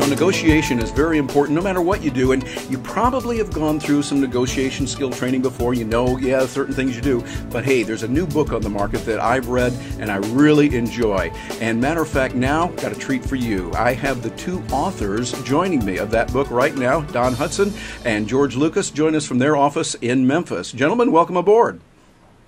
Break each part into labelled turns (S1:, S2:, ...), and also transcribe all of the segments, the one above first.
S1: Negotiation is very important no matter what you do, and you probably have gone through some negotiation skill training before. You know, yeah, certain things you do, but hey, there's a new book on the market that I've read and I really enjoy. And matter of fact, now, got a treat for you. I have the two authors joining me of that book right now. Don Hutson and George Lucas join us from their office in Memphis. Gentlemen, welcome aboard.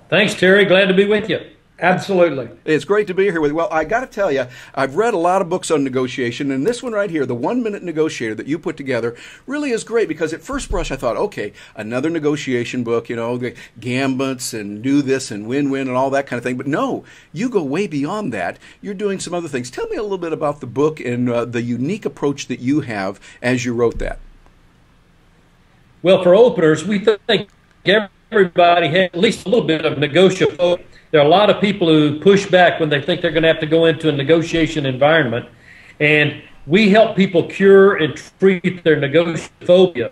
S2: Thanks, Terry. Glad to be with you.
S3: Absolutely.
S1: It's great to be here with you. Well, I got to tell you, I've read a lot of books on negotiation, and this one right here, the 1 Minute Negotiator that you put together, really is great because at first brush I thought, okay, another negotiation book, you know, the gambits and do this and win-win and all that kind of thing. But no, you go way beyond that. You're doing some other things. Tell me a little bit about the book and the unique approach that you have as you wrote that.
S2: Well, for openers, we think everybody has at least a little bit of negotiable. There are a lot of people who push back when they think they're going to have to go into a negotiation environment, and we help people cure and treat their negotiaphobia.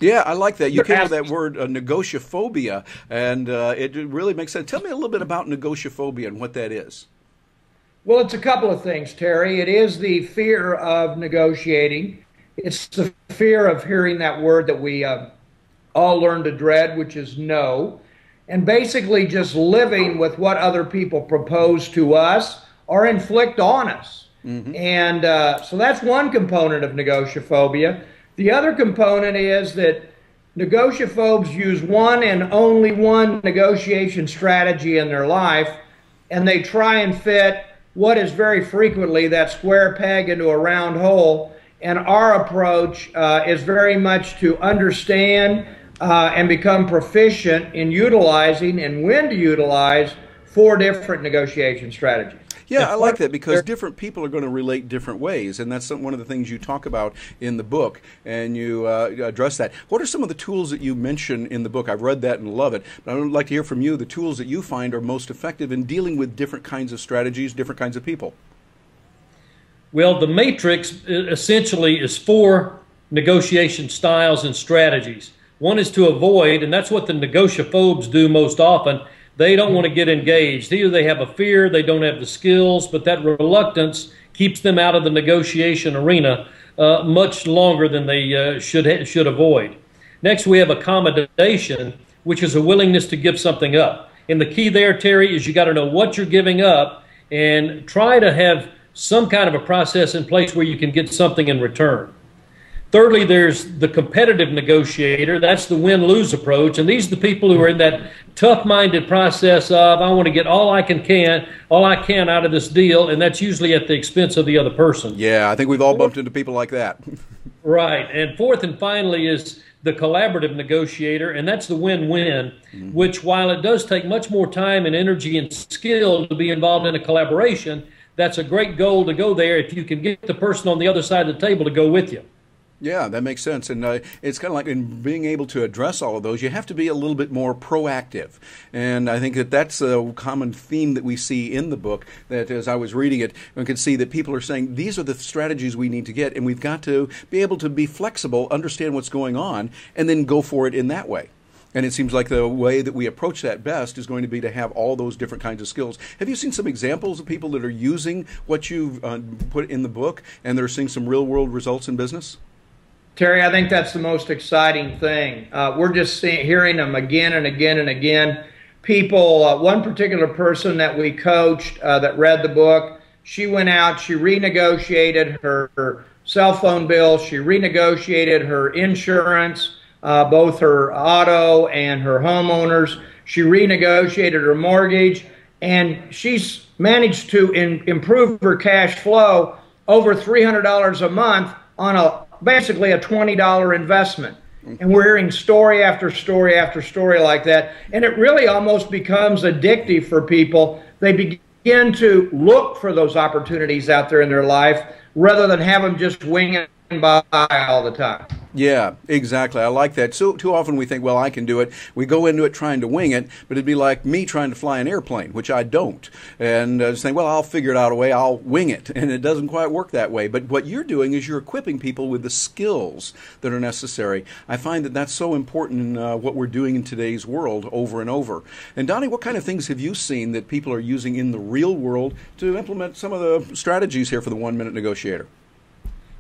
S1: Yeah, I like that. You came with that word, negotiaphobia, and it really makes sense. Tell me a little bit about negotiaphobia and what that is.
S3: Well, it's a couple of things, Terry. It is the fear of negotiating. It's the fear of hearing that word that we all learn to dread, which is no. And basically just living with what other people propose to us or inflict on us. Mm-hmm. And so that's one component of negotiaphobia. The other component is that negotiaphobes use one and only one negotiation strategy in their life, and they try and fit what is very frequently that square peg into a round hole. And our approach is very much to understand and become proficient in utilizing and when to utilize 4 different negotiation strategies.
S1: Yeah, I like that because different people are going to relate different ways, and that's one of the things you talk about in the book, and you address that. What are some of the tools that you mention in the book? I've read that and love it, but I would like to hear from you the tools that you find are most effective in dealing with different kinds of strategies, different kinds of people.
S2: Well, the matrix essentially is 4 negotiation styles and strategies. One is to avoid, and that's what the negotiaphobes do most often. They don't want to get engaged. Either they have a fear, they don't have the skills, but that reluctance keeps them out of the negotiation arena much longer than they should avoid. Next, we have accommodation, which is a willingness to give something up. And the key there, Terry, is you got to know what you're giving up and try to have some kind of a process in place where you can get something in return. Thirdly, there's the competitive negotiator. That's the win-lose approach. And these are the people who are in that tough-minded process of, I want to get all I can out of this deal, and that's usually at the expense of the other person.
S1: Yeah, I think we've all bumped into people like that.
S2: Right. And fourth and finally is the collaborative negotiator, and that's the win-win, which while it does take much more time and energy and skill to be involved in a collaboration, that's a great goal to go there if you can get the person on the other side of the table to go with you.
S1: Yeah, that makes sense. And it's kind of like in being able to address all of those, you have to be a little bit more proactive. And I think that that's a common theme that we see in the book, that as I was reading it, I could see that people are saying, these are the strategies we need to get, and we've got to be able to be flexible, understand what's going on, and then go for it in that way. And it seems like the way that we approach that best is going to be to have all those different kinds of skills. Have you seen some examples of people that are using what you've put in the book, and they're seeing some real-world results in business?
S3: Terry, I think that's the most exciting thing. We're just hearing them again and again and again. People, one particular person that we coached that read the book, she went out, she renegotiated her cell phone bill, she renegotiated her insurance, both her auto and her homeowners. She renegotiated her mortgage, and she's managed to improve her cash flow over $300 a month on basically a $20 investment. And we're hearing story after story after story like that. And it really almost becomes addictive for people. They begin to look for those opportunities out there in their life rather than have them just winging by all the time.
S1: Yeah, exactly. I like that. So too often we think, well, I can do it. We go into it trying to wing it, but it'd be like me trying to fly an airplane, which I don't. And saying, well, I'll figure it out a way, I'll wing it. And it doesn't quite work that way. But what you're doing is you're equipping people with the skills that are necessary. I find that that's so important in what we're doing in today's world over and over. And Donnie, what kind of things have you seen that people are using in the real world to implement some of the strategies here for the 1 Minute Negotiator?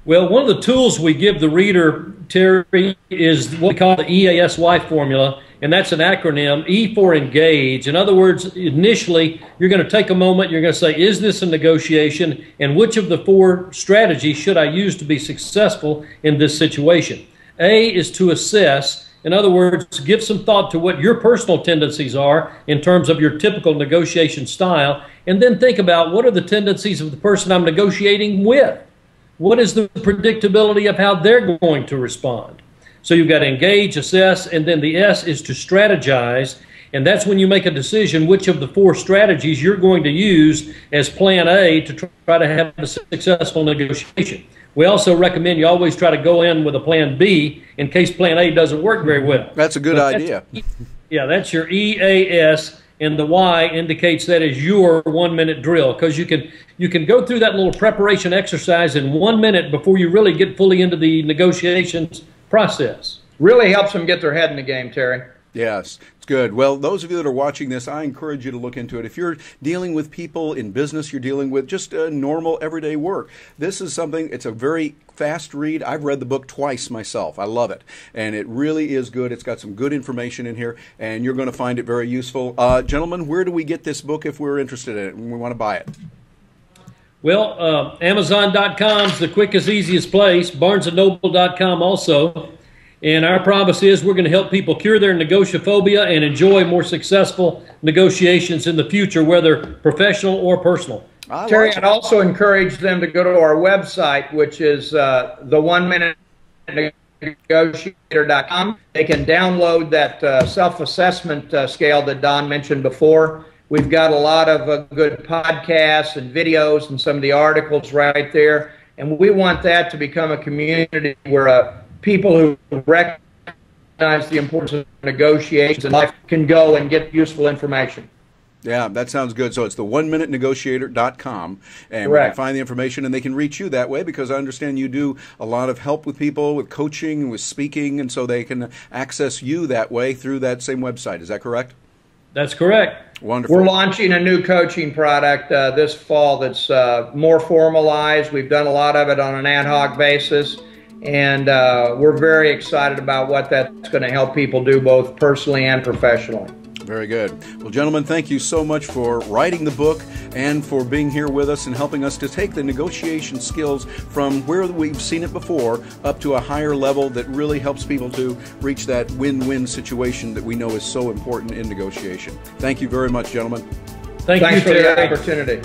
S2: Well, one of the tools we give the reader, Terry, is what we call the EAS Formula, and that's an acronym, E for engage. In other words, initially, you're going to take a moment, you're going to say, is this a negotiation, and which of the 4 strategies should I use to be successful in this situation? A is to assess. In other words, give some thought to what your personal tendencies are in terms of your typical negotiation style, and then think about what are the tendencies of the person I'm negotiating with. What is the predictability of how they're going to respond? So you've got to engage, assess, and then the S is to strategize. And that's when you make a decision which of the 4 strategies you're going to use as plan A to try to have a successful negotiation. We also recommend you always try to go in with a plan B in case plan A doesn't work very well.
S1: That's a good idea.
S2: Yeah, that's your EAS. And the Y indicates that is your 1 minute drill, because you can go through that little preparation exercise in 1 minute before you really get fully into the negotiations process.
S3: Really helps them get their head in the game, Terry.
S1: Yes, it's good. Well, those of you that are watching this, I encourage you to look into it. If you're dealing with people in business, you're dealing with just normal everyday work, this is something, it's a very fast read. I've read the book twice myself. I love it. And it really is good. It's got some good information in here, and you're going to find it very useful. Gentlemen, where do we get this book if we're interested in it and we want to buy it?
S2: Well, Amazon.com is the quickest, easiest place. BarnesandNoble.com also. And our promise is we're going to help people cure their negotiophobia and enjoy more successful negotiations in the future, whether professional or personal.
S3: Terry, I'd also encourage them to go to our website, which is the 1 Minute Negotiator.com. They can download that self-assessment scale that Don mentioned before. We've got a lot of good podcasts and videos and some of the articles right there. And we want that to become a community where people who recognize the importance of negotiations in life can go and get useful information.
S1: Yeah, that sounds good. So it's the 1minutenegotiator.com, and we can find the information, and they can reach you that way, because I understand you do a lot of help with people, with coaching, with speaking, and so they can access you that way through that same website. Is that correct?
S2: That's correct.
S1: Wonderful.
S3: We're launching a new coaching product this fall that's more formalized. We've done a lot of it on an ad hoc basis. And we're very excited about what that's going to help people do both personally and professionally.
S1: Very good. Well, gentlemen, thank you so much for writing the book and for being here with us and helping us to take the negotiation skills from where we've seen it before up to a higher level that really helps people to reach that win-win situation that we know is so important in negotiation. Thank you very much, gentlemen.
S2: Thanks
S3: for the opportunity.